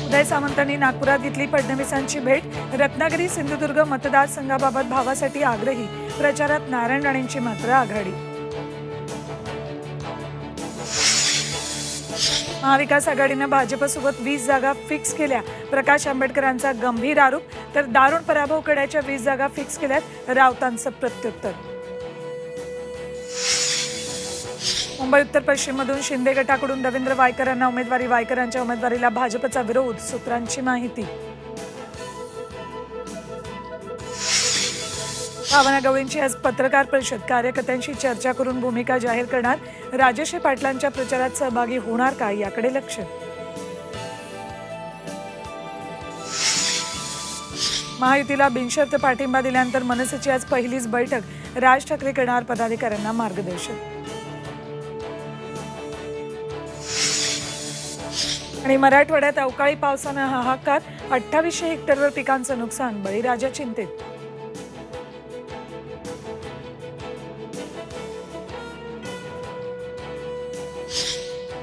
उदय सामंतांनी नागपुरात घेतली फडणवीसांची भेट। रत्नागिरी सिंधुदुर्ग मतदारसंघाबाबत भावासाठी आग्रही, प्रचारात नारायण राणेंची मात्र आघाडी। महाविकास आघाडीनं भाजपसोबत 20 जागा फिक्स केल्या। प्रकाश आंबेडकरांचा गंभीर आरोप, तर दारुण पराभव करण्याच्या 20 जागा फिक्स केल्यात, राऊतांचं प्रत्युत्तर। मुंबई उत्तर पश्चिममधून शिंदे गटाकडून रवींद्र वायकरांना उमेदवारी। वायकरांच्या उमेदवारीला भाजपचा विरोध, सूत्रांची माहिती। भावना गवळींची आज पत्रकार परिषद, कार्यकर्त्यांशी चर्चा करून भूमिका जाहीर करणार। राजेश पाटलांच्या प्रचारात सहभागी होणार का, याकडे लक्ष। महायुतीला बिनशर्त पाठिंबा दिल्यानंतर मनसेची आज पहिलीच बैठक। राज ठाकरे करणार पदाधिकाऱ्यांना मार्गदर्शन। आणि मराठवाड्यात अवकाळी पावसानं हाहाकार, 2800 हेक्टरवर पिकांचं नुकसान, बळीराजा चिंतेत।